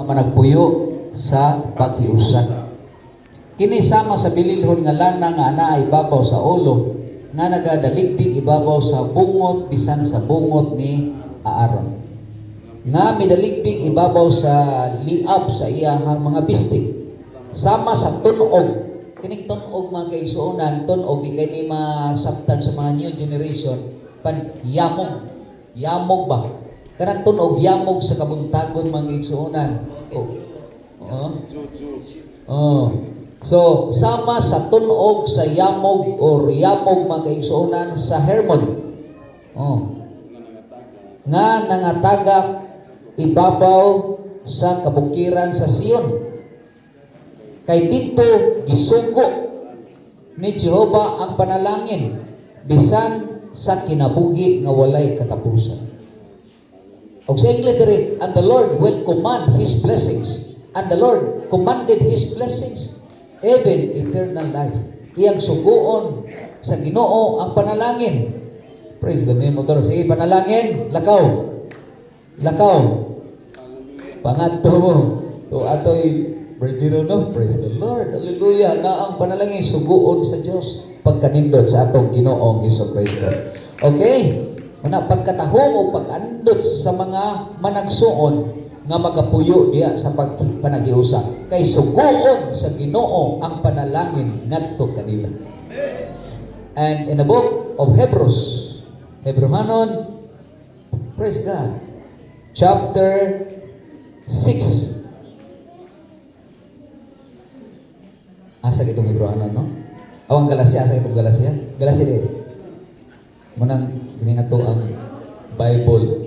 managpuyo sa paghiusa. Kini sama sa bililhon nga lana nga anaa ibabaw sa ulo nga nagadaligdig ibabaw sa bungot bisan sa bungot ni Aaron. Nga midaligdig ibabaw sa liab sa iyahang mga bistig. Sama sa tunog. Kining tunog mga kaigsuonan, tunog di kay ni masabtan sa mga new generation pan yamog. Yamog ba? Kanang tunog yamog sa kabuntagon mga kaigsuonan. So, sama sa tunog sa yamog or yamog mga kaigsuonan sa Hermon. Nga nangatagak ibabaw sa kabukiran sa Sion. Kay dito gisugo ni Jehova ang panalangin bisan sa kinabuhi nga walay katapusan. Og sa English diri, and the Lord will command His blessings. And the Lord commanded His blessings, even eternal life. Iyang suguon sa Ginoo ang panalangin. Praise the name of the Lord. Sige, panalangin, lakaw. Lakaw. Pangadto mo. To ato'y Virgin, no? Praise the Lord. Hallelujah. Na ang panalangin suguon sa Diyos pagkanindot sa atong Ginoong Hesukristo. Okay? Una pagkatahom o pag-andot sa mga managsuon nga magapuyo diya sa panagiusa kay suguon sa Ginoo ang panalangin ngadto kanila. And in the book of Hebrews, Hebrehanon, praise God, chapter 6. Asa itong Hebrehanon, no? Awang Galacia, asa itong Galacia? Galacia di. Munang kini nga to ang Bible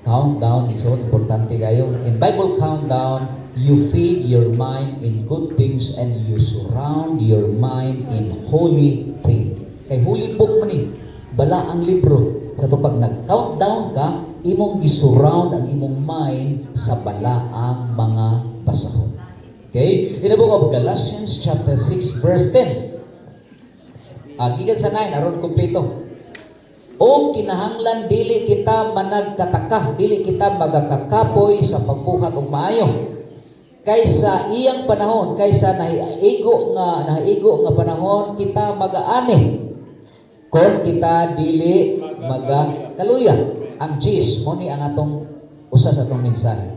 countdown. So importante kayo. In Bible countdown, you feed your mind in good things and you surround your mind in holy things. Kay holy book man ni, bala ang libro. Kato pag nag-countdown ka, imong gisurround ang imong mind sa bala ang mga basahon. Okay? In the book of Galatians chapter 6 verse 10. Gikan sa 9 aron kompleto. O kinahanglan dili kita managkataka, dili kita magakakapoy sa pagbuhat og maayo. Kaysa iyang panahon, kaysa naigo nga panahon kita magaani. Kon kita dili magakaluya. Ang cheese mo ni ang atong usa sa atong mensahe.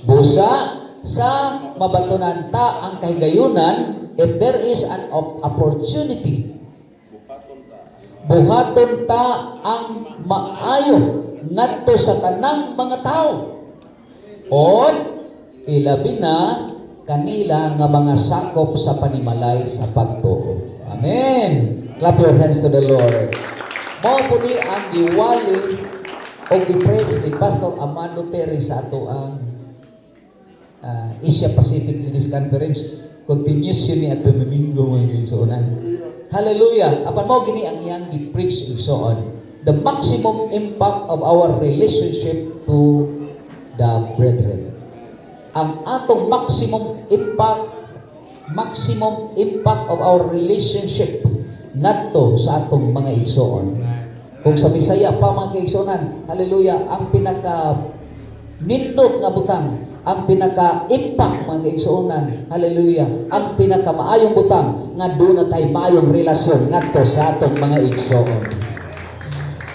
Busa sa mabatunan ta ang kahigayunan, if there is an opportunity, buhaton ta ang maayo ngadto sa tanang mga tao. O ilabi na kanila nga mga sakop sa panimalay sa pagtuo. Amen. Clap your hands to the Lord. Mao po ni ang giwali o gi-preach ni Pastor Amando Perez sa ato ang Asia Pacific Ladies Conference. Continues yun ni ato Domingo mga kaigsuonan. Hallelujah. Apan mo gini ang iyang gi-preach so on. The maximum impact of our relationship to the brethren. Ang atong maximum impact of our relationship ngadto sa atong mga igsoon. Kung sa Bisaya pa mga kaigsuonan, hallelujah, ang pinaka nindot nga butang, ang pinaka-impact mga kaigsuonan, hallelujah, ang pinaka-maayong butang nga doon na tayo maayong relasyon ngadto sa atong mga igsoon.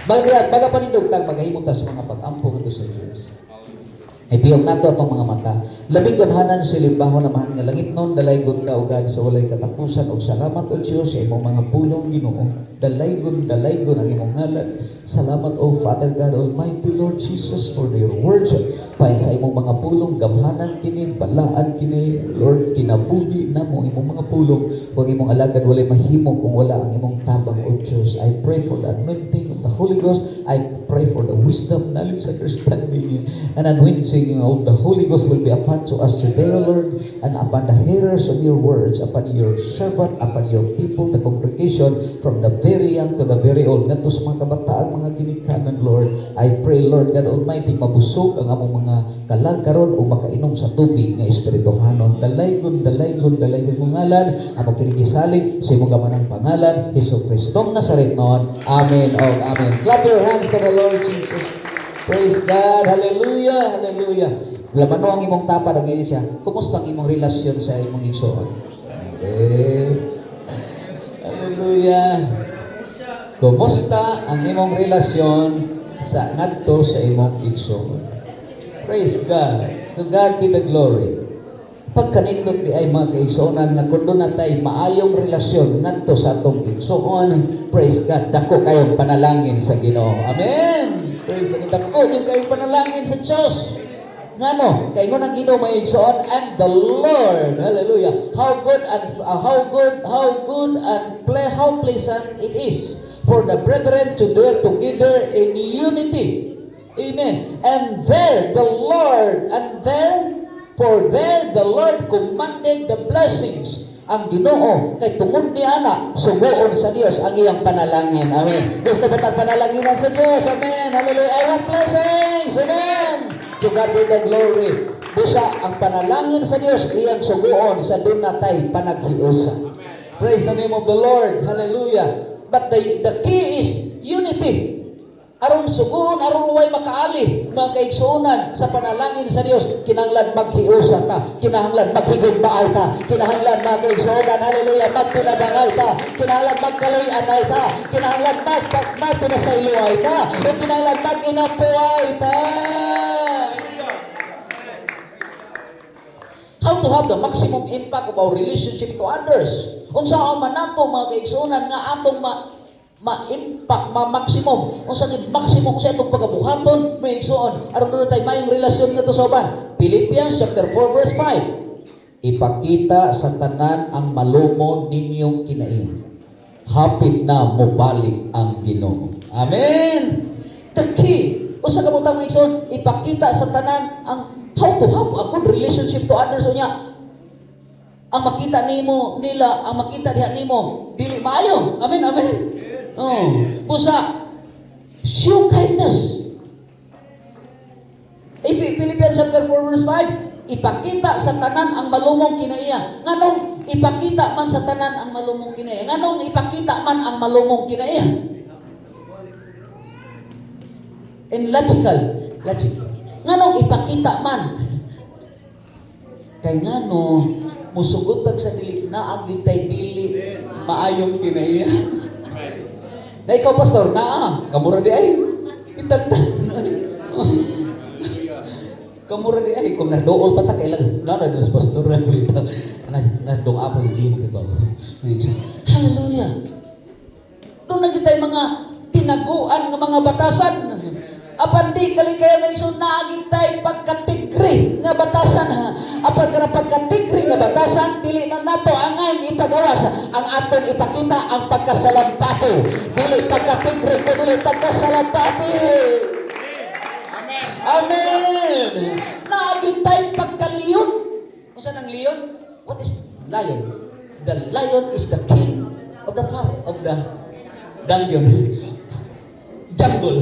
Baga panindog tag magahimong sa mga pag-ampo ngadto sa Diyos. Ibiyong nato atong mga mata. Labing gamhanan sa limbaho na mahal nga langit noon, dalaygon ka o God sa walay katapusan o salamat o Diyos sa imong mga pulong Ginoo. Dalaygon ang imong ngalan. Salamat o Father God Almighty Lord Jesus for your words. Pain sa imong mga pulong, gamhanan kini, balaan kini, Lord, kinabuhi na mo imong mga pulong. Huwag imong alagad walay mahimo kung wala ang imong tabang o Diyos. I pray for the anointing of the Holy Ghost. I pray for the wisdom, knowledge, understanding, and anointing of the Holy Ghost will be upon to us today, Lord, and upon the hearers of your words, upon your servant, upon your people, the congregation, from the very young to the very old, ngadto sa mga kabataan, mga ginikanan, Lord. I pray, Lord God Almighty, mabusog ang among mga kalagkaron o makainom sa tubig nga espirituhanon. Dalaygon mo ngalan, among kinigisalig sa imong gamanang pangalan, Hesukristo Nazaretnon. Amen. Oh, amen. Clap your hands to the Lord Jesus. Praise God. Hallelujah. Hallelujah. Laman ang imong tapa ng siya. Kumusta ang imong relasyon sa imong igsoon? Okay. Hallelujah. Kumusta ang imong relasyon sa ngadto sa imong igsoon? Praise God. To God be the glory. Pagkanindot di ay mga kaigsoonan nga kung doon natay maayong relasyon ngadto sa atong igsoon, praise God, dako kayong panalangin sa Ginoo. Amen. Praise God. Dako din kayong panalangin sa Diyos. Ngano, kay ngunang Ginoo may igsoon and the Lord. Hallelujah. How good and how pleasant it is for the brethren to dwell together in unity. Amen. And there the Lord commanded the blessings. Ang Ginoo kay tungod ni ana sugoon sa Dios ang iyang panalangin. Amen. Gusto ba tag panalanginan sa Dios? Amen. Hallelujah. I want blessings. Amen. To God be the glory. Busa ang panalangin sa Dios iyang sugoon sa dun natay panaghiusa. Praise the name of the Lord. Hallelujah. But the key is unity. Aron sugon, aron way makaali, mga kaigsuonan sa panalangin sa Dios, kinahanglan maghiusa ka, kinahanglan maghigugmaay ka, kinahanglan mga kaigsuonan, hallelujah, magpinabangal ka, kinahanglan magkaloy-anay ka, kinahanglan magpinasailuay ka, o kinahanglan mag-inapuay ka. How to have the maximum impact of our relationship to others. Unsa man nato mga kaigsuonan nga atong ma-impact, ma-maximum. Unsa gid maximum sa atong pagabuhaton, may igsoon. Aron na tayo mayong relasyon nga to sa uban. Philippians chapter 4 verse 5. Ipakita sa tanan ang malumo ninyong kinaiya. Hapit na mobalik ang Ginoo. Amen. The key. Usa ka butang igsoon, ipakita sa tanan ang how to have a good relationship to others unya. Ang makita nimo nila, ang makita diha nimo dili maayo. Amen, amen. Oh, busa show kindness. Philippians chapter 4 verse 5, ipakita sa tanan ang malumong kinaiya. Nganong ipakita man sa tanan ang malumong kinaiya? Nganong ipakita man ang malumong kinaiya? In logic. Nganong ipakita man? Kay ngano musugot sa dili na agitay dili maayong kinaiya. Na ikaw pastor na kamura di ay kitag kamura di ay kung nadool pa ta kailan na dos pastor na kita na dong apol di mo ba. Hallelujah. Doon na kitay mga tinaguan nga mga batasan. Apan di kalikaya may iso naagitay pagkatigri nga batasan ha. Apan kana pagkatigri nga batasan dili na nato angay ipagawas ang aton ipakita ang pagkasalampati. Dili pagkatigri ko dili pagkasalampati. Amen. Amen. Naagitay pagkaliyon. Unsa nang liyon? What is lion? The lion is the king of the dungeon. Jungle.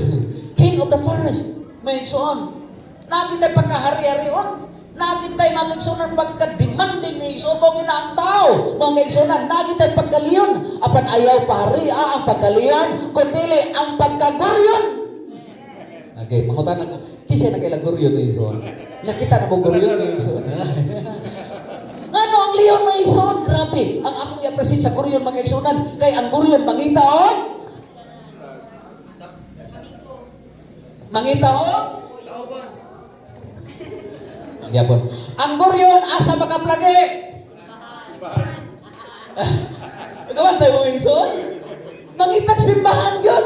King of the forest, may igsoon. Nakitay pagkahari-harion. Nakitay mga igsoonan pagka-demanding may igsoon mo ang tao. Mga igsoonan, nakitay pagkaliyon. Apan ayaw pahari ang pagkaliyan, kundi ang pagkaguryon. Okay, mangutan ako. Kisay na kailang guryon may igsoon. Nakita na mo guryon may igsoon. Ngano ang liyon may igsoon? Grabe. Ang akong i-appreciate sa guryon mga igsoonan. Kay ang guryon mangita on. Mangita o? Yapon. Ang guryon asa makaplagi? Gawan tayo mo ingson? Mangitag simbahan yun.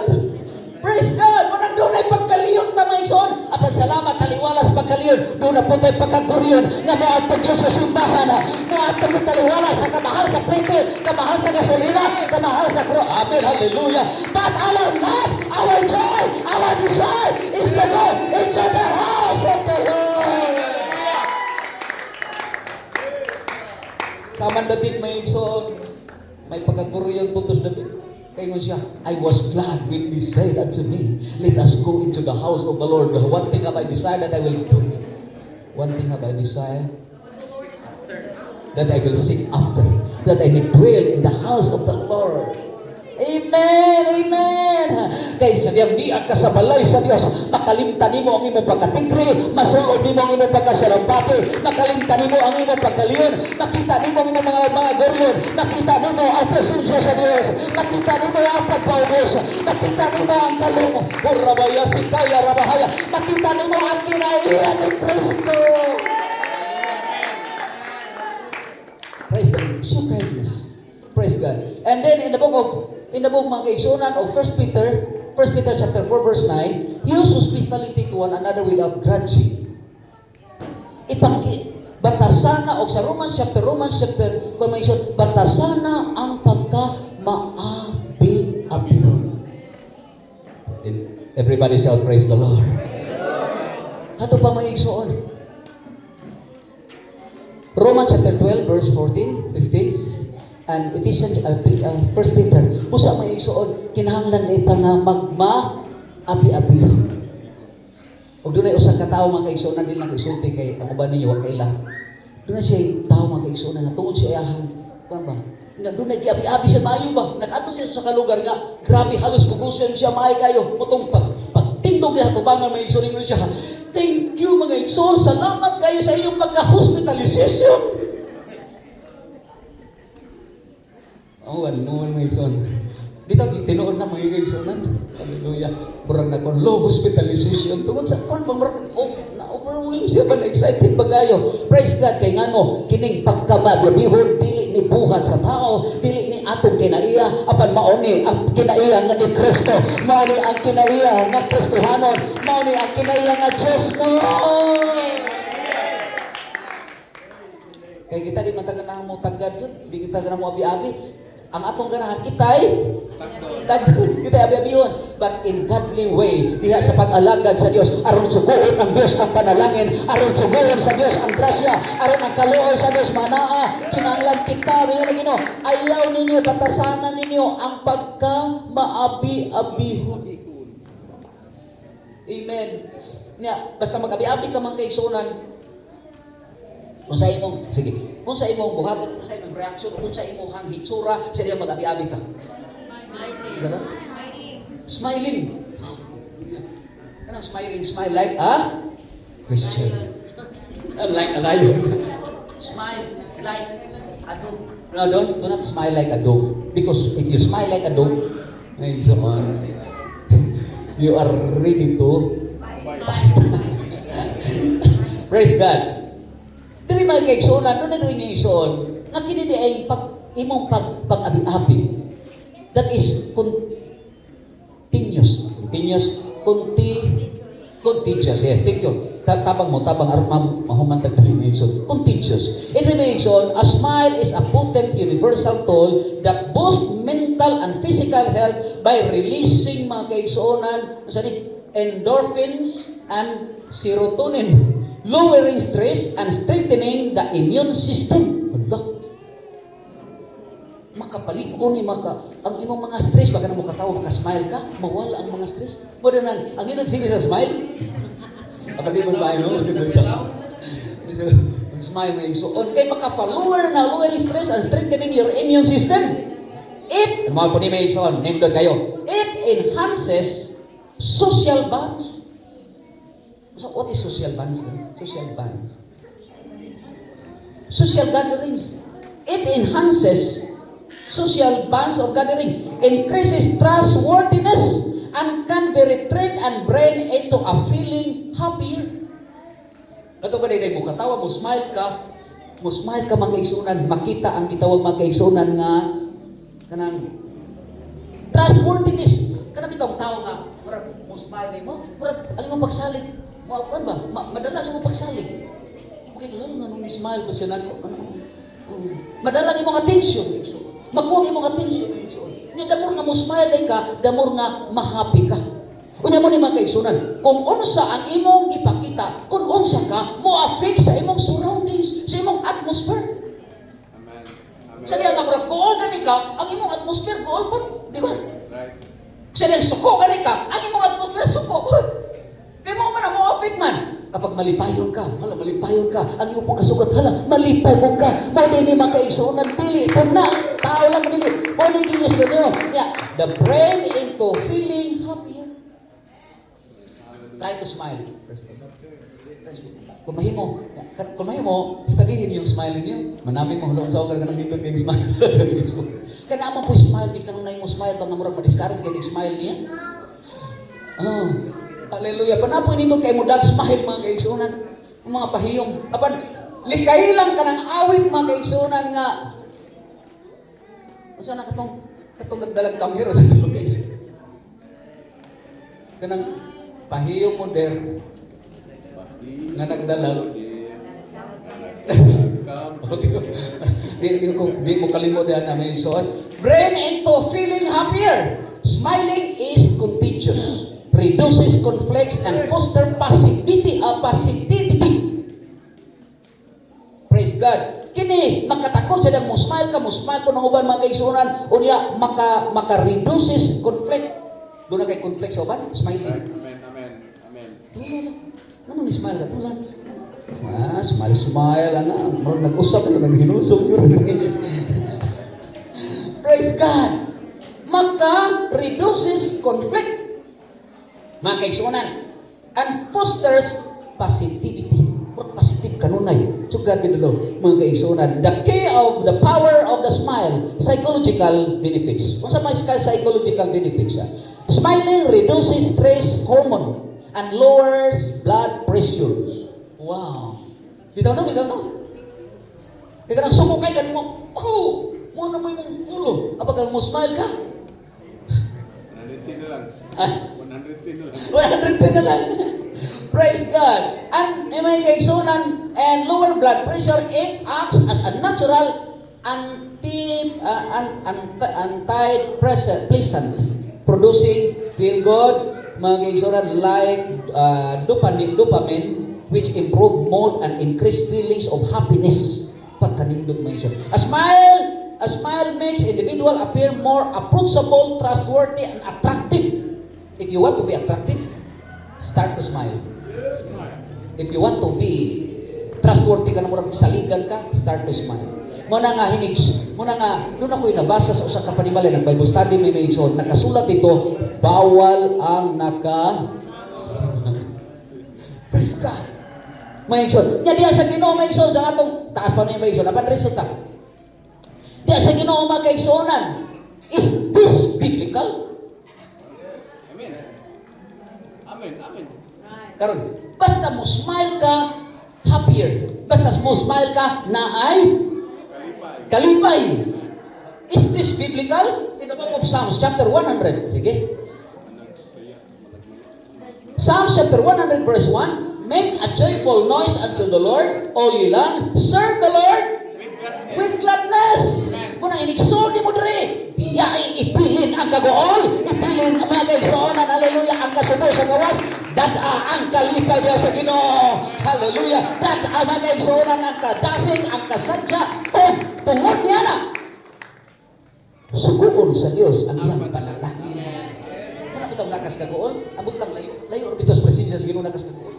Praise God. Manang doon ay pagkaliyon ta maingson. Apan salamat taliwalas pagkaliyon. Doon na po tayo pagkaguryon nga maatag yun sa simbahan. Maatag yung taliwalas sa kamahal sa prete, kamahal sa gasolina, kamahal sa kro. Amen. Hallelujah. But our love, our joy, our desire is to go into the house of the Lord. Saman David may igsoon. May pagkaguryon putos David. Kayo siya, I was glad when they said unto me, let us go into the house of the Lord. One thing have I desired that I will do. One thing have I desired that I will seek after, that I may dwell in the house of the Lord. Amen, amen. Kaya sa diyang di ang kasabalay sa Diyos, makalimtan nimo ang imong pagkatigre, masulod nimo ang imong pagkasalampati, makalimtan nimo ang imong pagkaliyon, makita nimo ang imong mga goryon, makita nimo ang presensya sa Dios, makita nimo ang pagpaubos, makita nimo ang kalung, kurabaya sikaya rabahaya, makita nimo ang kinaiyan ni Kristo. Praise the Lord. So kindness. Praise God. And then in the book mga kaigsunan of 1 Peter chapter 4 verse 9, use hospitality to one another without grudging. Batasana o sa Romans chapter commission, batasana ang pagka-maabi-abi. Everybody shout praise the Lord. Ato pa may igsuon. Romans chapter 12 verse 14, 15 and Ephesians 1 Peter. Usa may igsuon kinahanglan ita nga magma-abi-abi. Og dunay usa ka tawo mga kaigsuonan dili lang isulti kay ako ba ninyo wa kaila. Dunay siya tawo mga kaigsuonan na tungod siya ayahan kuan ba. Nga dunay giabi-abi siya maayo ba. Nag-adto siya sa kalugar nga grabe halos kugusan siya maay kayo. Mutong pagtindog niya tubangan may igsuonan siya. Thank you mga igsoon. Salamat kayo sa inyong pagka-hospitalization. Ano mga igsoon. Dito, tinuod na mga igsoonan. Hallelujah. Murang na kon low hospitalization. Tungod sa kon, na-overwhelm siya ba? Na-excited ba kayo? Praise God. Kay ngano, kining pagkamabibihon, dili ni buhat sa tao, dili ni atong kinaiya, apan mauni ang kinaiya nga ni Kristo, mauni ang kinaiya nga Kristohanon, mauni ang kinaiya nga Diyos mo. Kaya kita di mataganahan mo tagad yun, di kita ganahan mo abi-abi. Ang atong ganahan kita'y tagdon, kita'y abi-abihon. But in godly way, diha sa pag-alagad sa Dios, aron suguon ang Dios ang panalangin, aron suguon sa Dios ang grasya, aron ang kaluoy sa Dios manaa, kinahanglan kita, mga Ginoo, ayaw ninyo, batasanan ninyo ang pagka-maabi-abihon. Amen. Basta mag-abi-abi ka man kaigsuonan, kung sa imong, sige, kung sa imong buhaton, kung sa imong reaksyon, kung sa imong hitsura, sa iyong mag-abi-abi ka. Smiling. Smiling. Anong smiling? Smile like a Christian. Like a lion. Smile like a dog. No, do not smile like a dog. Because if you smile like a dog, so on, you are ready to bite. Praise God. Dili mga kaigsuonan, doon na rin yung igsuon, nga kinidi ay imong pag-abi-abi. That is continuous. Contagious. Yes, thank you. Tabang armam, mahumantag na rin yung igsuon. Contagious. In the igsuon, a smile is a potent universal tool that boosts mental and physical health by releasing mga kaigsuonan, endorphins and serotonin, lowering stress and strengthening the immune system. Makapaliko ni ang imong mga stress, baka na mo katawa, maka-smile ka, mawala ang mga stress. Muna na, ang inang sige sa smile. Kapag mo ba yun, smile mo yung suon. Kaya makapalower na lowering stress and strengthening your immune system. Mga po ni may ikson, nindot kayo. It enhances social bonds. So, what is social bonds? Social bonds. Social gatherings. It enhances social bonds of gathering, increases trustworthiness, and can penetrate and brain into a feeling happier. Ito ba din mo katawa, mo smile ka mga kaigsunan, makita ang gitawag mga kaigsunan nga kanang trustworthiness. Kanang bitong tao nga, mo smile mo, ang imong pagsalig. Ano ba? Madalang imong pagsalig. Okay, lalo nga nung smile ko siya na madalang imong attention. Magkuha imong attention. Nga damor nga mo smile ka, damor nga mahappy ka. Unya mo ni mga kaigsunan, kung unsa ang imong ipakita, kung unsa ka, mo affect sa imong surroundings, sa imong atmosphere. Amen. Sa diyan nga murag goal gani ka, ang imong atmosphere goal po, di ba? Right. Sa diyan suko gani ka, ang imong atmosphere suko po. Di mo man mo affect man. Kapag malipayon ka, ang imo pong kasugat, malipay mo ka. Mo din ni makaigsunan pili ito na. Tao lang mo din. Mo din Diyos ganyan. Yeah, the brain into feeling happier. Try to smile. Kung mahimo, studyhin yung smile niyo. Manamin mo, hulong sa ka ng bigod yung smile. Kaya naman po smile, di naman na yung smile, pag namurag ma-discourage kayo yung smile niya. Oh, hallelujah. Panapoy nindot kay mo dag smile mga kaigsunan. Ang mga pahiyom. Apan, likay lang ka ng awit mga kaigsunan nga. Masa na katong nagdalag kamera sa ito guys. Kanang pahiyom mo der nga nagdalag. Di mo kalimot yan na may igsuon. Bring into feeling happier. Smiling is contagious. Reduces conflicts and foster positivity. Praise God. Kini makatakon sa mo smile ka, mo smile ko ng uban mga kaigsuonan, unya maka-reduces conflict. Doon na kay conflict sa uban, smiling. Amen. Ano ni smile ka tulan? Smile ana, nag-usap na naghinusog siguro. Praise God. Maka-reduces conflict. Mga kaigsuonan, and fosters positivity. Positive kanunay. Sugad binalo, mga kaigsuonan. The key of the power of the smile, psychological benefits. Kung sa mga psychological benefits, smiling reduces stress hormone and lowers blood pressure. Wow. Bitaw na. Kaya ka nang sumukay ka mo, mo na mo yung ulo. Apag mo smile ka? 110 na lang. 110 na lang. Praise God. And may kaigsunan and lower blood pressure, it acts as a natural anti-pleasant, producing feel good, mga kaigsunan like dopamine, which improve mood and increase feelings of happiness. Pagkanindot mo yun. A smile makes individual appear more approachable, trustworthy, and attractive. If you want to be attractive, start to smile. If you want to be trustworthy ka na murag saligan ka, start to smile. Muna nga doon ako'y nabasa sa usang kapanimalay ng Bible study may igsoon, nakasulat dito, bawal ang Praise God. May igsoon. Diya sa Ginoo may igsoon sa atong taas pa na yung may igsoon. Apan resulta. Diya sa Ginoo mga kaigsuonan. Is this biblical? Amen. Karon, basta mo smile ka, happier. Basta mo smile ka, na ay kalipay. Is this biblical? In the book of Psalms, chapter 100. Sige. Psalms chapter 100, verse 1. Make a joyful noise unto the Lord, all ye land. Serve the Lord with gladness. Muna inigsol ni mo diri. Biyai ipilin ang kagool, ipilin ang mga kaigsuonan, hallelujah, ang kasubo sa gawas, dada ang kalipay diya sa Ginoo, hallelujah, dada ang mga kaigsuonan, ang kadasig, ang kasadya, o tungod niya na. Suguon sa Dios ang iyang panalangin. Kana bitaw nakas kagool, abot lang layo orbitos presensya sa Ginoo nakas kagool.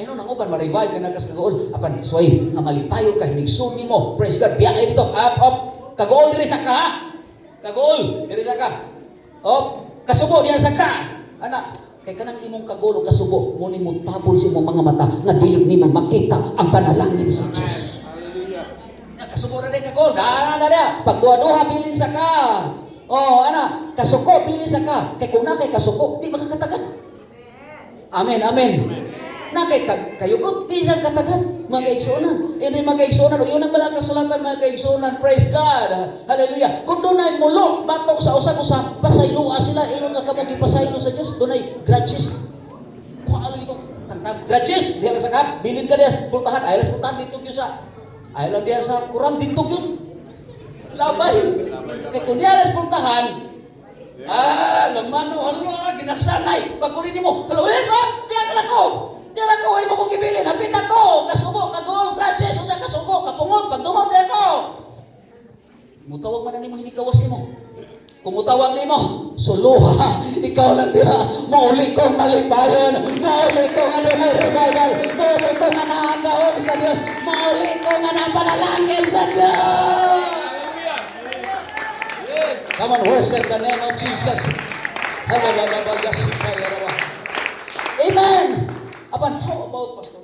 Ay no, nang uban ma-revive ka nakas kagool, apan sway nga malipayon ka hinigsun nimo. Praise God, biyai dito, up. Kagool diri sa ka. Kagool diri sa ka. Kasubo diya sa ka. Ana, kay kanang imong kagool o kasubo, mo nimo tabon sa imong mga mata nga dili nimo makita ang panalangin sa Dios. Hallelujah. Kasubo ra di kagool, dara. Pagduha-duha bilin sa ka. Ana, kasuko bilin sa ka. Kay kung na kay kasuko, di makakatagan. Amen. Na kay kayugot, di siya katagan, mga kaigsuonan. Hindi mga kaigsuonan, yun ang balang kasulatan mga kaigsuonan, praise God, hallelujah. Kung doon ay mulo, batok sa usap-usap, pasaylua sila, iyon nga kamong ipasaylo sa Diyos, doon ay grudges. Ano ito? Grudges, diya sa kap, bilin ka diya, pultahan, ayaw pultahan, dito yun sa, ayaw diya sa kurang, dito yun. Labay. Kaya kung diya pultahan, laman o ginaksanay, pagkulin mo, diya ka na ko. Diyan ako, ay mo kong ibilin. Hapit ako. Kasubo, kagol, grudges. Usa kasubo, kapungot, pagdumot di ako. Mutawag man ang imong hinikawas mo. Kung mutawag ni mo, suluha. Ikaw lang diha. Mauli kong malipayon. Mauli kong may revival. Mauli kong naagaon sa Diyos. Mauli kong napanalangin sa Diyos. Come on, worship the name of Jesus. Amen! Apan, how about, Pastor?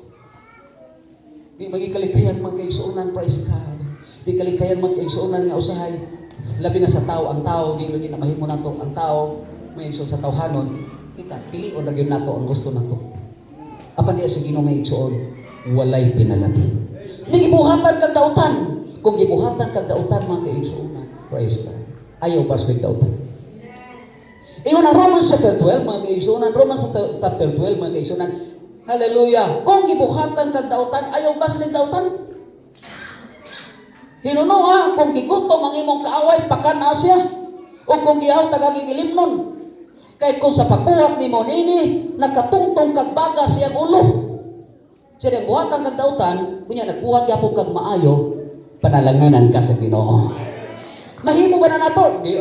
Di magikaligkayan mga kaigsuonan, praise God. Di kaligkayan mga kaigsuonan nga usahay. Labi na sa tao, ang tao, di lagi na mahimo nato. Ang tao, may igsuon sa tawhanon. Kita, pilion na yun nato ang gusto nato. Apan diya sa Ginoo may igsuon, walay pinalabi. Di gibuhatan kag dautan. Kung gibuhatan kag dautan mga kaigsuonan, praise God. Ayaw ba sa dautan? Ingon ang Romans chapter 12, mga kaigsuonan, Romans chapter 12, mga kaigsuonan, hallelujah. Kung gibuhatan kag dautan, ayaw ba sa dautan? Hinuno ha, kung gigutom ang imong kaaway, pakana siya. O kung gihaw tagagigilimnon. Kay kung sa pagbuhat ni mo nini, nakatungtong kag baga siyang ulo. Siya nang buhatan kag dautan, kunya nagbuhat gyapon kag maayo, panalanginan ka sa Ginoo. Mahimo ba na nato? Di,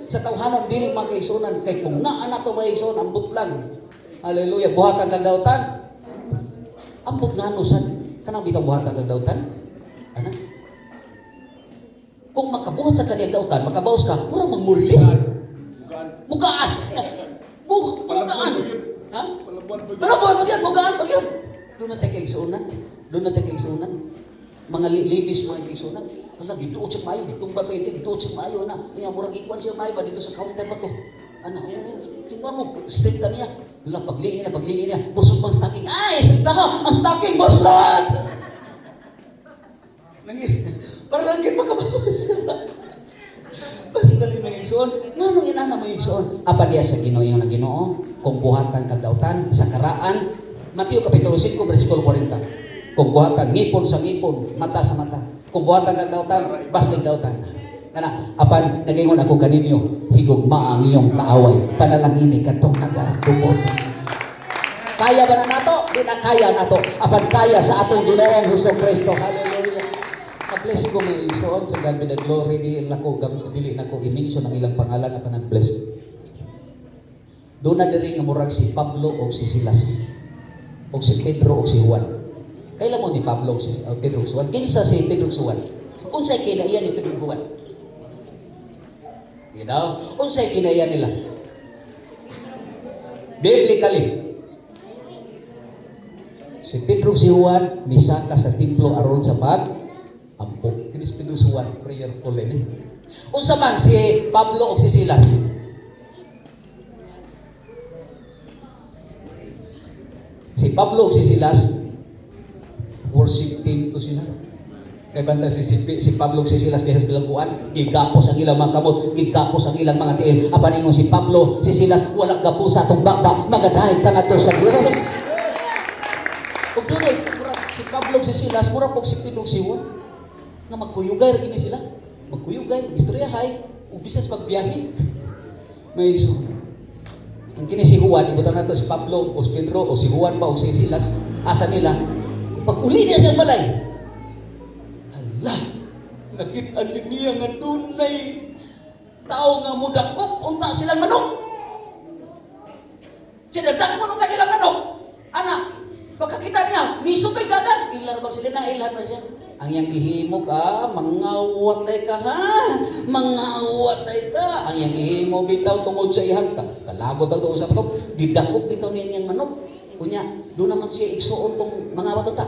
sa tawhanon dili man kay isunan, kay kung naa nato may isunan, ambot lang. Hallelujah, buhatan kag dautan. Ambot nga anusan, kanang bitang buhatan kag dautan? Ana? Kung makabuhat sa kaniyang dautan, makabawas ka, murang magmurilis. Bukaan. Mugaan. Palabuan mo yun. Ha? Palabuan mo yun. Palabuan mo yan, mugaan mo yun. Doon na tayo kaigsuunan. Doon na tayo kaigsuunan. Mga libis mga kaigsuunan. Wala, gituot siya mayo, gitong ba pwede, gituot siya mayo na. Kaya murang ikuan siya mayo ba dito sa counter ba to? Ano, tingnan mo, straight ka niya. Wala, paglingin niya. Busog pang stocking. Ay, straight na ka! Ang stocking, boss lot! Parang langit makabawas. Basta lima igsoon. Nganong inana mo igsoon? Apa diya sa Ginoo yung Ginoo? Kung buhatan kag dautan sa karaan. Mateo kapitulo 5 bersikulo 40. Kung buhatan ngipon sa ngipon, mata sa mata. Kung buhatan kag dautan, baslig dautan. Kana, apan nagingon ako kaninyo, higugma ang iyong kaaway. Panalangini kadtong nagatubot. Kaya ba na nato? Di na kaya nato. Apan kaya sa atong Ginoong Hesukristo. Hallelujah. Bless ko may isuon sa God be the glory, dili na ko i-mention ang ilang pangalan na panag-bless. Doon na diri nga murag si Pablo o si Silas o si Pedro o si Juan. Kailan mo ni Pablo o si Pedro o si Juan? Kinsa si Pedro o si Juan? Unsay kinaiya ni Pedro o Juan? You know? Unsay kinaiya nila? Biblically, si Pedro o si Juan misaka sa templo aron sa ampok. Kinis pinusuan, prayerful ini. Unsa man si Pablo o si Silas? Si Pablo o si Silas, worship team to sila. Kaya banda si Pablo o si Silas kaya sa bilangguan, gigapos ang ilang mga kamot, gigapos ang ilang mga tiil. Apan ingon si Pablo, si Silas, wala gapos sa atong bakba, magadahay ka nga to sa Diyos. Kung doon si Pablo o si Silas, mura po si Pedro o si Juan. Nga magkuyugay rin sila. Magkuyugay, mag-istoryahay, o bisis magbiyahe. May iso. Ang kini si Juan, ibutan na to si Pablo, o si Pedro, o si Juan ba, o si Silas, asa nila, pag uli niya sa balay, hala, nakita din niya nga dunay tao nga mudakop, unta silang manok. Sinadak mo nung takilang manok. Anak, pagkakita niya, miso kay dagan, ilar ba sila na ilan ba siya? Ang yang gihimo ka, mangawatay ka ha, mangawatay ka. Ang yang gihimo bitaw tungod sa ihang ka, kalagod ba ito usap ito, didakop bitaw niya niyang manok. Kunya, doon naman siya igsuon tong mangawat ito.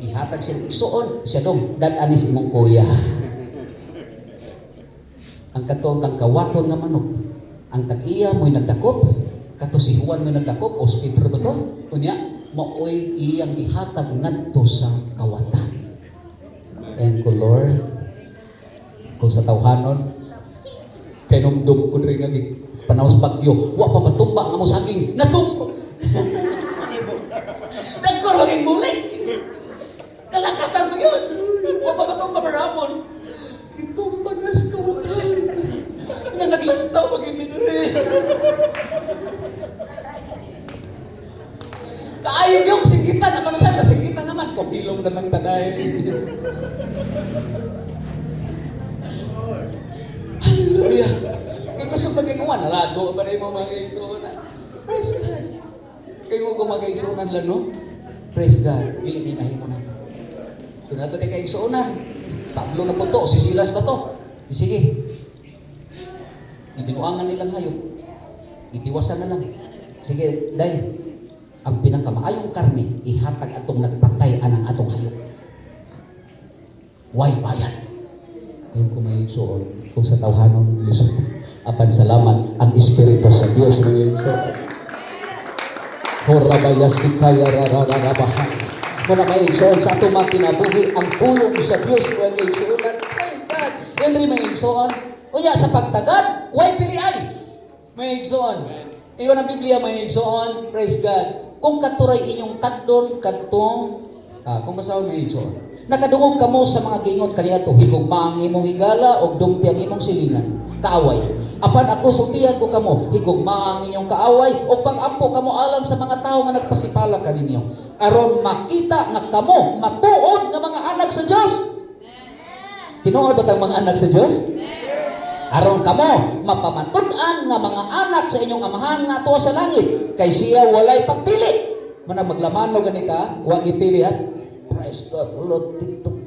Ihatag siya igsuon, siya dong, dadanis imong kuya. Ang katong kang kawaton nga manok, ang tag-iya mo'y nagdakop, kato si Juan mo'y nagdakop, o si Pedro ba ito? Kunya, maoy iyang ihatag ngadto sa kawatan. Thank you, Lord. Kung sa tawhanon, kinumdum ko rin nga panahos bagyo, wa pa matumba nga mo saging, natumba. Nagkor maging bulik. Kalakatan mo yun. Wa pa matumba maramon. Itumba na sa kawatan. Nga naglantaw maging minire. Kaayog yung singgitan naman sana, singgitan naman. Kung hilong naman taday. Hallelujah. Kaya ko sa pag-inguan, nalado ba na yung mga kaigsunan? Praise God. Kaya ko mag-kaigsunan lang, no? Praise God. Dili ni mahimo na. So nato tayo kaigsunan. Pablo na po to, si Silas ba to? Sige. Ibinuangan nilang hayop. Itiwasan na lang. Sige, dahil. ang pinakamaayong karne ihatag atong nagpatay anang atong hayop. Why bayad? Ayun ko may suon, kung sa tawhanon Lusot, apan salamat ang Espiritu sa Diyos mga igsoon. Horabaya sikaya rararabahan. Muna may igsoon sa atong mga kinabuhi, ang tulong sa Diyos mga igsoon. Praise God. Yan rin mga igsoon. Unya sa pagtagad, why piliay? Mga igsoon. Iyon ang Biblia mga igsoon. Praise God. Kung katuray inyong tagdon, katong, kung basaw mga igsoon. Nakadungog kamo sa mga gingon kaniya to, higugma ang imong higala o dumpi ang imong silingan, kaaway. Apan ako sultihan ko kamo, higugma ang inyong kaaway o pag-ampo kamo alang sa mga tao nga nagpasipala kaninyo. Aron makita nga kamo matuod nga mga anak sa Dios. Tinuod ba tang mga anak sa Dios? Aron kamo mapamatud-an nga mga anak sa inyong amahan nga tuwa sa langit, kay siya walay pagpili. Manang maglamano gani ka, wa gipili ha. Praise God, Lord, TikTok,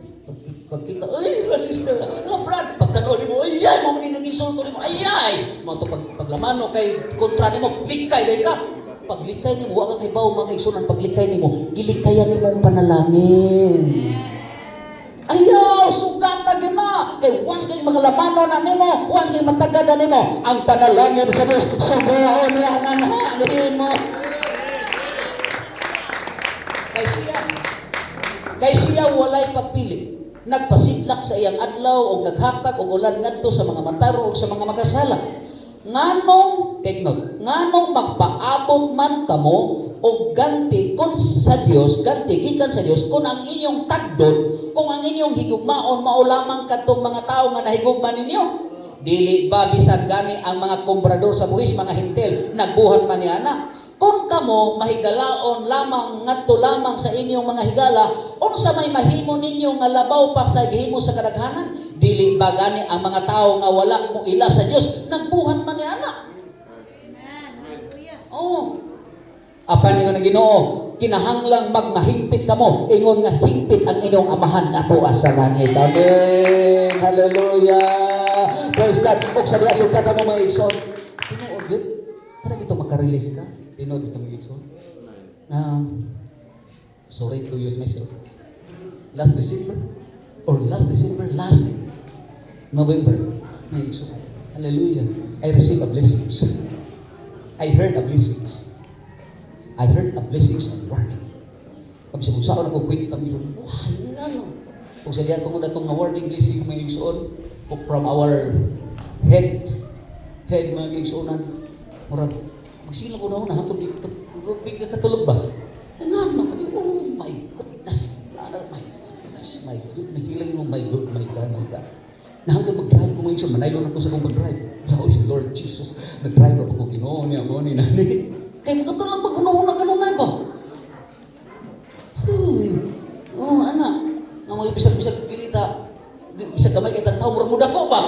pagkita, ay, rasista na, Brad, pagkanoon mo, ayay, mo naging insulto mo, ayay, mo ito paglaman mo, kay kontra ni mo, likay, day ka, paglikay ni mo, wala kay bawo mga isunan, paglikay ni mo, gilikayan ni mo ang panalangin. Ayaw, sugata gina, kay once kayo mga lamano na ni mo, once kayo matagad na ni mo, ang panalangin sa Diyos, sugoon niya ang hanahin mo. Kay siya walay pagpili. Nagpasidlak sa iyang adlaw o naghatag o ulan ngadto sa mga mataro o sa mga makasala. Nganong, take note, nganong magpaabot man kamo o ganti kun sa Dios, ganti gikan sa Dios kung ang inyong tagdon, kung ang inyong higugmaon mao lamang kadtong mga tao nga nahigugma ninyo. Dili ba bisan gani ang mga komprador sa buhis, mga hintel, nagbuhat man niya na. Kung kamo mahigalaon lamang ngadto lamang sa inyong mga higala, unsa may mahimo ninyo nga labaw pa sa gihimo sa kadaghanan? Dili ba gani ang mga tao nga wala mo ila sa Dios nagbuhat man ni ana? Oh. Apan ingon ang Ginoo, kinahanglang magmahigpit kamo, ingon nga higpit ang inyong amahan nga tuwa sa langit. Amen. Hallelujah. Praise God. Og sa diha sugkat mo mga igsoon. Tinuod gyud. Kada bitaw makarelease ka. Tinuod bitaw mga igsoon. Sorry to use myself. Last December last November, mga igsoon. Hallelujah. I received a blessings. I heard a blessings and warning. Kung sa kung ako kwenta mo, wah, yun ano. Kung sa diyan tungod atong nga warning blessing mga igsoon from our head mga igsoonan. Murag magsilang ko na hatod dito. Bigla katulog ba? Nga naman, oh my goodness. My goodness. Silang mo, my God. Nahanggang mag-drive ko mga igsoon. Manaylo na ko sa kong mag-drive. Oh Lord Jesus. Nag-drive ako Ginoo niya mo ni nani. Kaya magkatulang pag-unuhunan ba? Anak, nga mga bisag-bisag pilita, bisag gamay kay tao, murang muda ko ba?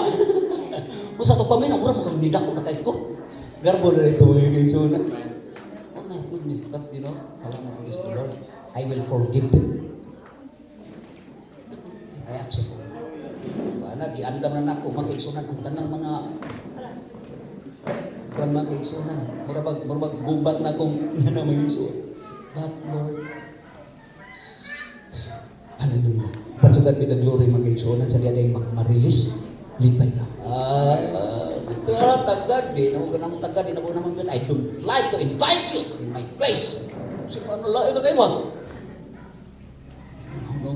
Musa ito pa may, murang muda ko na kahit ko. Garbo na ito mga kaisuna. Oh my goodness, but you know, salamat ko this Lord, I will forgive them. I accept it. Paana, giandam na ako, mga kaisunan, ang tanang mga kuan mga kaisunan. Murabag gubat na akong mga kaisunan. But Lord, hallelujah. Patsugat kita glory mga kaisunan sa diya dahil ma-release, lipay ka. Pero tagad, di na mo tagad, di na mo naman I don't like to invite you in my place. Kasi paano lain na kayo ba? No.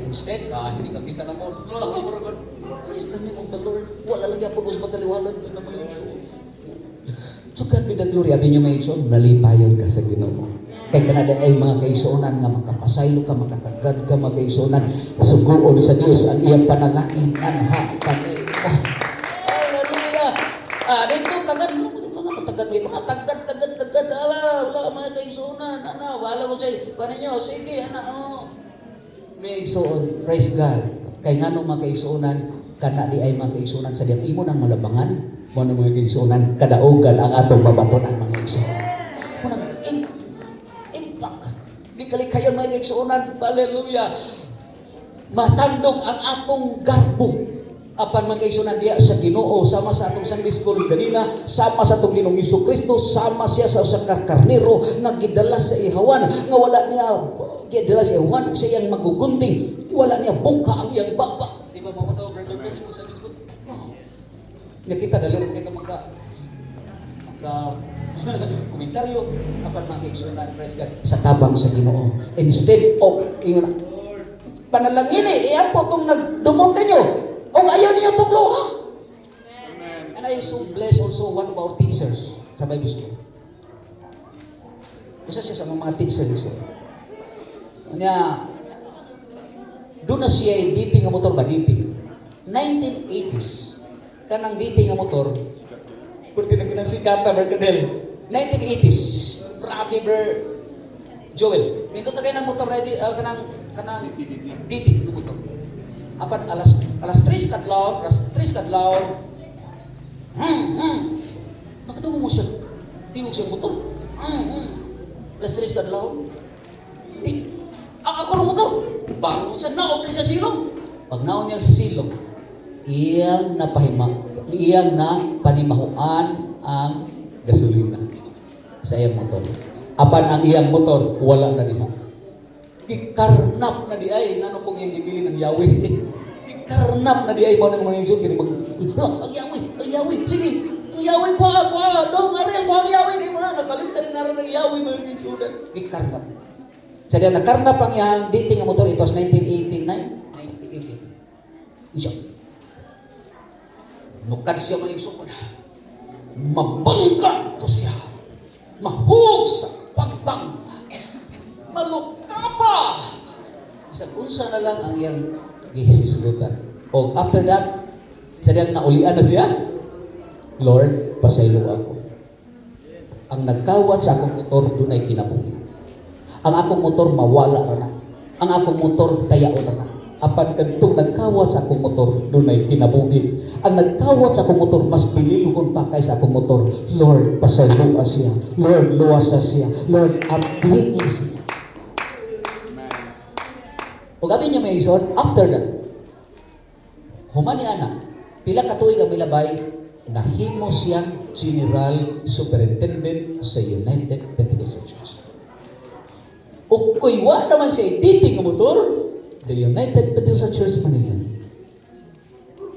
Instead, hindi ka kita na mo. Praise the name of the Lord. Wala lagi ako sa mataliwalan. So God be the glory. Abi nyo may igsoon, nalipayon ka sa Ginoo. Kaya kanada ay mga kaisunan nga makapasaylo ka, makatagad ka mga kaisunan. Suguon sa Diyos ang iyang panalangin. Anha kami. Hallelujah. Dito tagad mo. Mga patagad mo. Mga tagad. Wala mga kaisunan. Wala mo siya. Paano nyo? Sige, may igsoon. Praise God. Kaya nga nung mga kaisunan, kana di ay mga kaisunan sa diyang imo ng malabangan, mo ng mga kaisunan, kadaugan ang atong babatonan mga kaisunan. Munang impact. Di kalikayan mga kaisunan. Hallelujah. Matandog ang atong garbo. Apan man kaigsunan diya sa Ginoo, sama sa atong Sunday school ganina, sama sa atong Ginoong Kristo, sama siya sa usa ka karnero nga gidala sa ihawan, nga wala niya gidala sa ihawan ug sa iyang magugunting, wala niya buka ang iyang baba. Di ba mga tao brother ko sa Sunday school? Nakita dali kita mga komentaryo apan mga kaigsunan, praise God, sa tabang sa Ginoo. Instead of ingon panalangin iyan po itong nagdumot ninyo. O ayaw ninyo itong luha. And I so blessed also one of our teachers sa Bible School. Isa siya sa mga teachers. Kanya, doon na siya dating nga motor ba? Dating. 1980s. Kanang dating nga motor. Kunti na kinansikata, Berkadel. 1980s. Grabe, Joel. Nindot na kayo ng motor, kanang dating ng motor. Apat alas 3 kadlaw, nakadungo mo siya. Tingog siya motor. Alas 3 kadlaw. Ako ng motor. Bangon siya, naog sa silong. Pag naog niya sa silong, iyang na panimahuan ang gasolina sa iyang motor. Apan ang iyang motor, wala na diha. Ikarnap na di ay nano pong yung gibili ng yawi. Ikarnap na di ay mo nang mga isog kini ang yawi sige ang yawi ko dong arel ko ang yawi kay mo na nakalimtan na rin ang yawi mga isudan. Ikarnap sa diyan nakarnap ang yang dating nga motor, it was 1989 siya nukad siya mga isog na mabangga to siya mahug sa pagbang malukapa sa kunsa na lang ang iyang gihisisgutan. O after that, sa diyan naulian na siya, Lord, pasaylo ako. Ang nagkawat sa akong motor, doon ay kinabuhi. Ang akong motor, mawala na. Ang akong motor, tayaon na. Apan kadtong nagkawat sa akong motor, doon ay kinabuhi. Ang nagkawat sa akong motor, mas pililuhon pa kaysa akong motor. Lord, pasaylo siya. Lord, luwasa siya. Lord, abliin siya. O gabi niya may isod, after that, humani anak, pila katuig ang milabay, nahimo siyang General Superintendent sa United Pentecostal Church. O kuywa naman siya dating ng motor, the United Pentecostal Church Manila.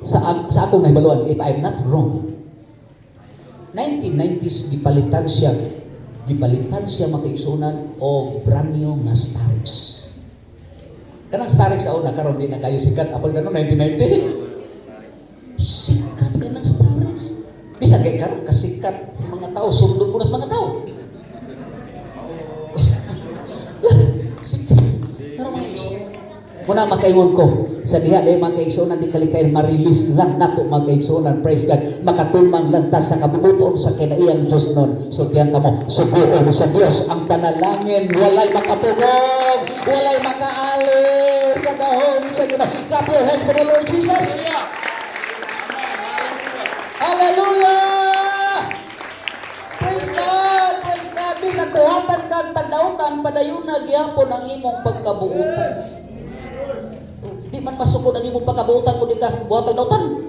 Sa akong nahibaluan, if I'm not wrong, 1990s, gipalitan siya makaigsunan o brand new na Starex. Kanang Starex sa una, karon di na kayo sikat. Apag gano'n, 1990? Sikat ka ng Starex. Bisa kay karon kasikat mga tao, sundot mo na sa mga tao. Sikat. Pero mga iso. Muna makaingon ko, sa diha dahil mga kaigsunan di kalikayan, marilis lang nato mga kaigsunan, praise God, makatulmang lantas sa kabubuton sa kinaiyang Diyos nun. So diyan ka mo, suguon sa Diyos ang panalangin, walay makapugog, walay makaalis sa gahong sa Ginoo. Clap your hands to the Lord Jesus. Hallelujah! Praise God! Praise God! Bisag tuwatan kang tagdautan, padayon na gihapon ang imong pagkabuutan. Di man masukod ang imong pagkabuutan kung di ka buhatan dautan.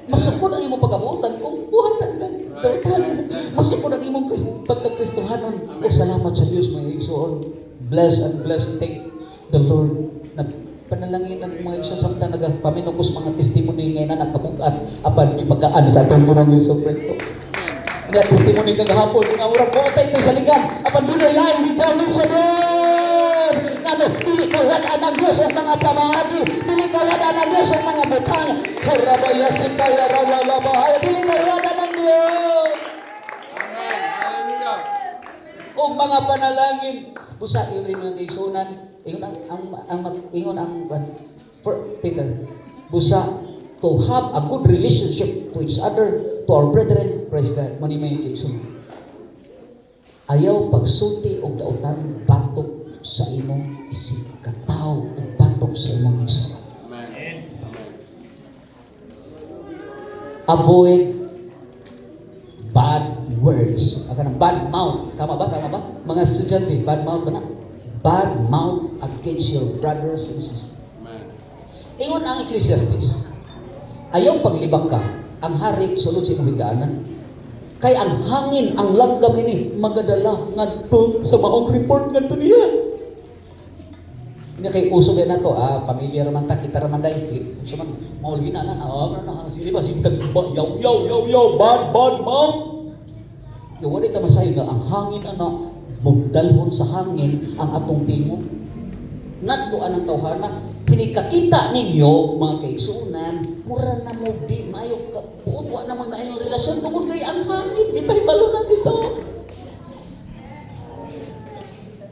Masukod ang imong pagkabuutan kung buhatan ka dautan. Masukod ang imong pagkakristohanon. O salamat sa Diyos mga igsoon. Bless and bless. Thank the Lord. Panalangin ng mga igsoon samtang nagapaminugos mga testimony ngayon na nakabukat apan gipagaan sa atong Ginoong Hesus Kristo. Nga testimony kagahapon nga murag buotay ko sa ligan apan dunay lain gigawin sa Dios. Ano, dili kawadaan ng Diyos ang mga pamahagi, dili kawadaan ng Diyos ang mga butang. Karabaya sikaya rawalabahaya, dili kawadaan ng Diyos. Amen. Hallelujah. O mga panalangin, busa rin yung igsunan, ingon ang Peter, busa to have a good relationship to each other, to our brethren, praise God, manimay yung igsunan. Ayaw pagsulti o dautan batok sa imong isip, kataw o batok sa imong isip. Amen. Avoid bad words. Aka ng bad mouth. Tama ba? Mga estudyante, bad mouth ba na? Bad mouth against your brothers and sisters. Amen. Ingon ang Ecclesiastes, Ayaw paglibak ka, ang hari sulod sa imong higdaanan. Kay ang hangin, ang langgam ini magadala ngadto sa maong report ngadto niya. Hindi kay uso ba na to, pamilya raman ta, kita raman dahil, sa man, maulina na, sige ba, sige yaw, bad, ma'am. Yung wala ka masayo nga, ang hangin na, magdalhon sa hangin ang atong tingog. Nagtuan ang tawhana, pinikakita ninyo, mga kaigsunan, mura na mo, di mayo, buot, wa naman na yung relasyon, tungkol kay ang hangin, di ba ibalunan dito?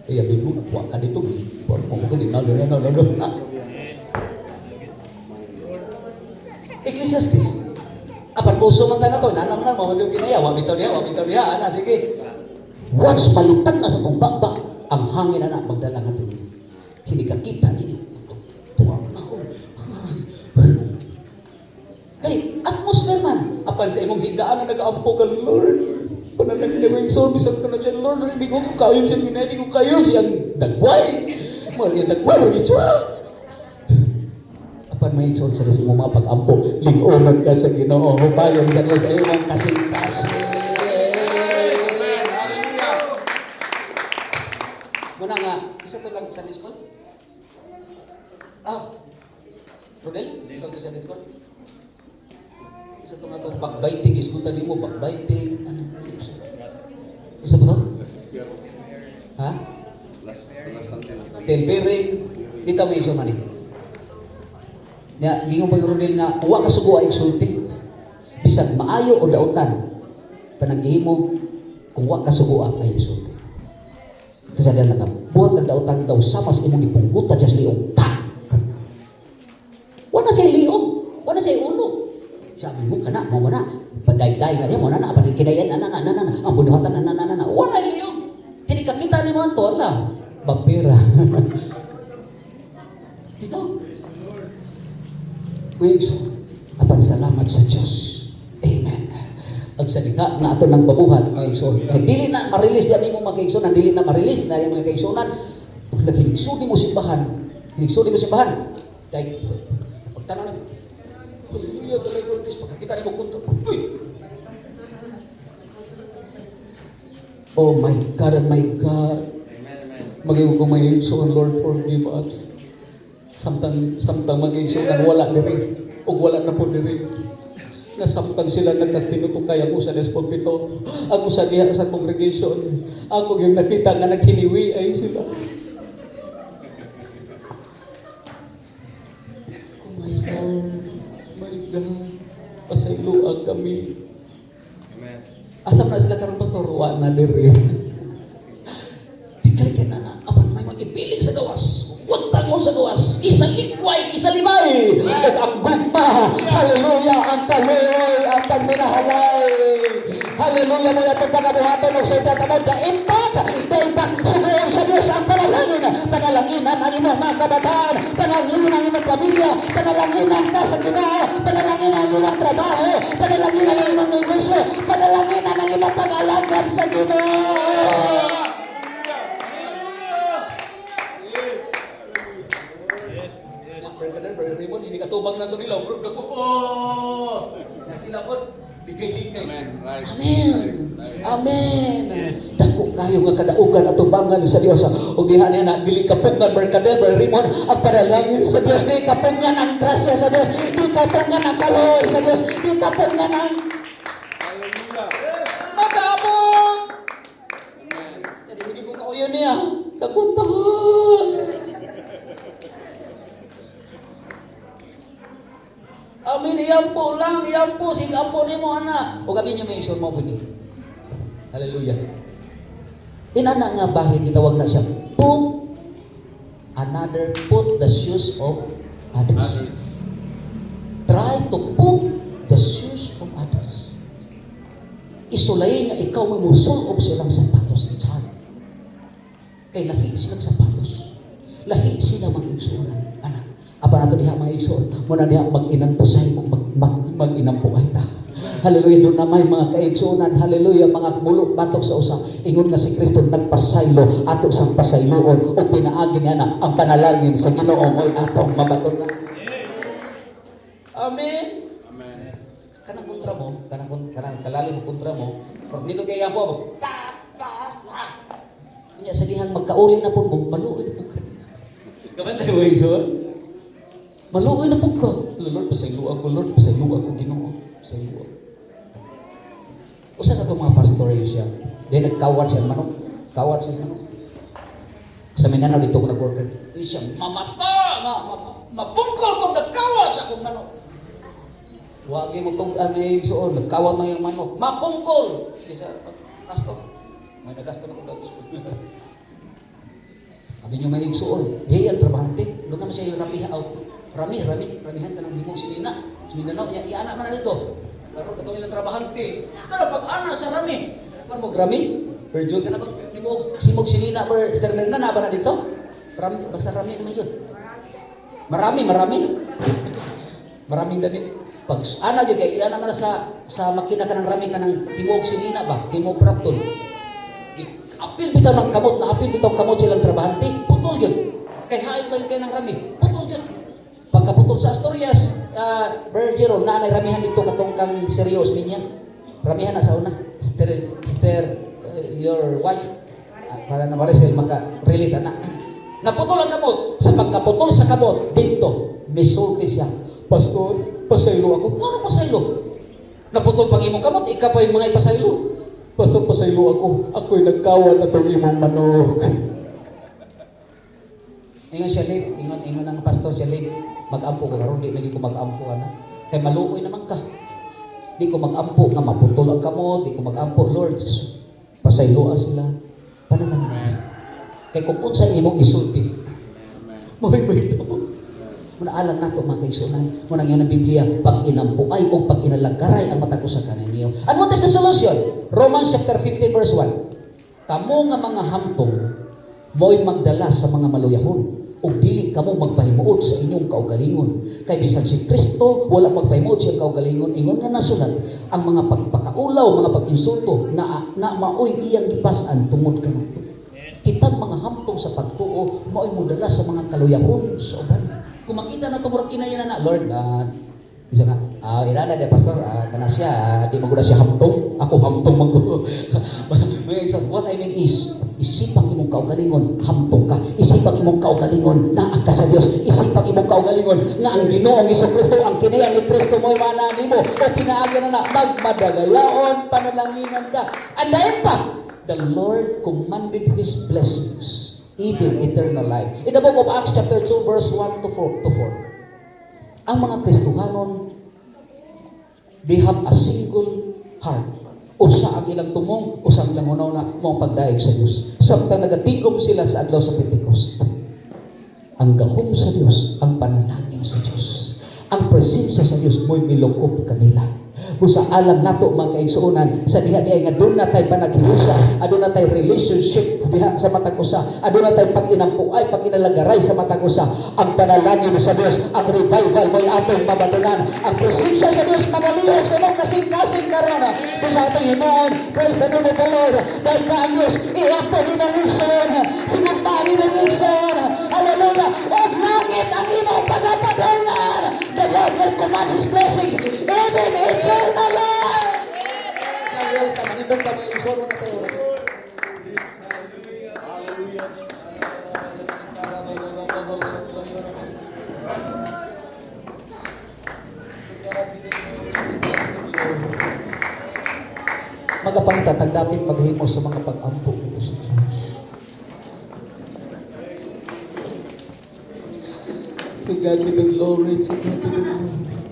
Iya, bigo, wa ka dito, buat mo ko din, no. Ecclesiastes. Apan puso man ta na to, nanam na mo madung kinaya, wa bitaw diha, ana sige. Once malipad na sa tong bakbak, ang hangin na magdala nga tuloy. Hindi ka kita ninyo. Tuwag na ko. Kay, atmosphere man. Apan sa imong higdaan na nag-aampo ka, Lord. Panalangin na ko yung service ang na dyan, Lord. Hindi ko kayo siyang ginay, hindi ko kayo siyang dagway. Mali ang dagway, mali tsura. Apan may itsyon sa mga mga pag-ampo. Lingonan ka sa Ginoo. Hupayon ka sa iyong kasing-kas. Muna nga, isa to lang sa Discord? Rodel? Ikaw to sa Discord? Isa to nga to, backbiting, iskutan mo, backbiting, ano? Isa po to? Ha? Tilbering, dito may iso man eh. Nga, gingon pa yung Rodel nga, huwag ka sugo ay sulti. Bisag maayo o dautan, pananggihin kung huwag ka sugo ay sulti. Kasi ada lang buat na dautan daw sama sa imong ipunggutan siya sa liong. Tak! Wala siya liong. Wala siya ulo. Sabi mo ka na, mo na. Paday-day na niya, mo na, pagkikinayan, ang bunuhatan, wala liong. Hindi ka kita ni mo ito, ala. Bapira. Ito. Wait, apan salamat sa Diyos. Amen. Ang salita na ato ng babuhat, mga igsoon. Nagdili na marilis yan mo mga kaigsoon, nagdili na marilis na yung mga kaigsonan. Pag hinigsoon mo simbahan, dahil pagtanong na, hallelujah, talaga, please, pagkakita mo kunto, uy! Oh my God and my God. Mag-iwan ko mga igsoon, Lord, forgive us. Samtang mga igsoon, wala na rin, o wala na po na rin. Nasamtang sila nagkatinutungkay ako sa despolpito, ako sa diha sa congregation, ako yung nakita nga naghiniwi ay sila. Oh my God, pasayloag kami. Asam na sila karon pastor, wa na diri. Tikalikan na, apan may mag-ipiling sa gawas. Huwag tangon sa gawas, isang likway, isang limay. Nag-ambag pa, hallelujah, ang kaloy, ang pagminahalay. Hallelujah mo yato panabuhaton ng sultan mo, da-impact, sumayon sa Diyos ang panalanginan ang imong mga kabataan, panalanginan ang imong pamilya, panalanginan ka sa Ginoo, panalanginan ang imong trabaho, panalanginan ang imong negosyo, panalanginan ang imong pag-alagad sa Ginoo. Hindi katubang na ito nila. Nasila po, ligay-ligay. Amen. Dako kayo nga kadaugan at tubangan sa Diyos. O dihan niya na, dili kapungan, merkader, Rimon, ang panalangin sa Diyos. Di kapungan ang grasya sa Diyos. Di kapungan ang kaloy sa Diyos. Di kapungan ang magabong. Jadi hindi ko kauyon niya. Takuntahan. Amin, iyampo lang, iyampo, sigampo ni mo, anak. O kami niyo may isyon mo po niyo. Hallelujah. Inana nga bahid, gitawag na siya, put the shoes of others. Try to put the shoes of others. Isulay nga ikaw may musulob silang sapatos. It's hard. Kay lahi silang sapatos. Lahi sila mag-igsunan. Anak. Apa nato diha mga igsoon, muna diha mag-inantosay kung mag-inampuhay ta. Hallelujah, doon na may mga kaigsunan, hallelujah, mga mulok batok sa usa. Ingon nga si Kristo nagpasaylo, ato sang pasayloon, o pinaagi niya na ang panalangin sa Ginoo mo'y atong mabaton na. Amen. kanang kontra mo, kanang kalalim mo kontra mo, pag nilugay ako, kanya sa dihang magkauli na po mo, maluoy na po ka. Kamantay mo yung suwan? Maluoy na po ka. Lord, pasaylo ako, Lord, pasaylo ako, Ginoo, pasaylo ako. Usa sa itong mga pastor yun siya, dahil nagkawat siya, manok, kawat siya, manok. Sa Mindanao dito ko nag-worker, yun siya, mamata, mapungkol kong nagkawat sa akong manok. Wagi mo itong may suon, nagkawat man yung manok, mapungkol! Hindi sa pastor, may nagasto na kong dapat. Sabi niyo may igsuon, hey, ang trabahante, doon naman siya yung ramihan, ramihan ka ng limong sinina. Sa Mindanao, iana man na dito. Pero katong ilang trabahante, pero pag ana sa rami, ano mo rami? Perjud ka na ba? Di mo simog sinina per sterner na ba na dito? Rami, basta rami naman yun. Maraming damit. Pag ana gyud kay iana man sa makina ka ng rami ka ng timog sinina ba? Timog prapton. Apil bitaw ng kamot, na apil bitaw kamot silang trabahante, putol yun. Kay hain pa kay ng rami, putol yun. Pagkaputol sa Asturias, Bergero, nanay ramihan dito katong kang serious minyan. Ramihan na sa una. Your wife, para na Maricel, maka-relate na. Naputol ang kamot. Sa pagkaputol sa kamot, dito, may sulti siya. Pastor, pasaylo ako. Ano pasaylo? Naputol pang imong kamot, ika pa yung mga ipasaylo. Pastor, pasaylo ako. Ako'y nagkawat na itong imong manok. Ingon siya, Lib. Ingon ang pastor siya, Lib. Mag-ampo ko karon, di lagi ko mag-ampo ana. Kay maluoy naman ka. Di ko mag-ampo nga maputol ang kamot, di ko mag-ampo, Lord. Pasayloa sila. Panalangin. Kay kung unsa imong isulti. Moy ito. Muna alam nato mga kaigsunan. Muna nga ng Biblia, pag inampuay o pag inalagaray ang matag usa kanan niyo. And what is the solution? Romans chapter 15 verse 1. Kamo nga mga hamtong mo'y magdala sa mga maluyahon. O dili kamo magpahimuot sa inyong kaugalingon. Kay bisan si Kristo wala magpahimuot sa kaugalingon, ingon nga nasulat, ang mga pagpakaulaw, mga pag-insulto na maoy iyang gipas-an tungod kanato. Kitang mga hamtong sa pagtuo maoy modala sa mga kaluyahon sa uban. Kung makita na tumurag kinayan na, Lord, isa nga, inana de pastor, kana siya, di magula siya hamtong, ako hamtong maggo. What I mean is, isipang imong kaugalingon, hamtong ka. Isipang imong kaugalingon, naa ka sa Dios. Isipang imong kaugalingon, nga ang Ginoong Jesucristo, ang kinayan ni Kristo mo'y manani mo, o pinaaga na magmadagalaon, panalanginan ka. And dahil pa, the Lord commanded His blessings, even eternal life. In the book of Acts chapter 2, verse 1 to 4. Ang mga Kristohanon, they have a single heart. Usa ang ilang tumong, usa ang ilang unaw na mong pagdaig sa Diyos. Samtang nagatigom sila sa adlaw sa Pentecost. Ang gahom sa Diyos, ang panalangin sa Diyos. Ang presensya sa Diyos mo'y milukop kanila. Busa alam nato mga kaigsuonan sa diha-diha nga doon na tayo panaghiusa, adun na tayo relationship diha sa matag usa, adun na tayo pag-inampuay, pag-inalagaray sa matag usa. Ang panalangin sa Dios, ang revival mo'y atong mabatunan. Ang presensya sa Dios magalihok sa mga kasing-kasing karon. Busa atong himuon, praise the name of the Lord. Dahil ka ang Diyos, iapo ni Nangigson, hinumpa ni Nangigson, hallelujah, o langit ang imong pagapadunan. The Lord will command His blessings, even eternal life. Sa Diyos, manibong ka may isoro na tayo. Magapangita, tagdapit maghimo sa mga pag-ampo dito sa Diyos. To God be the glory, to God be the glory.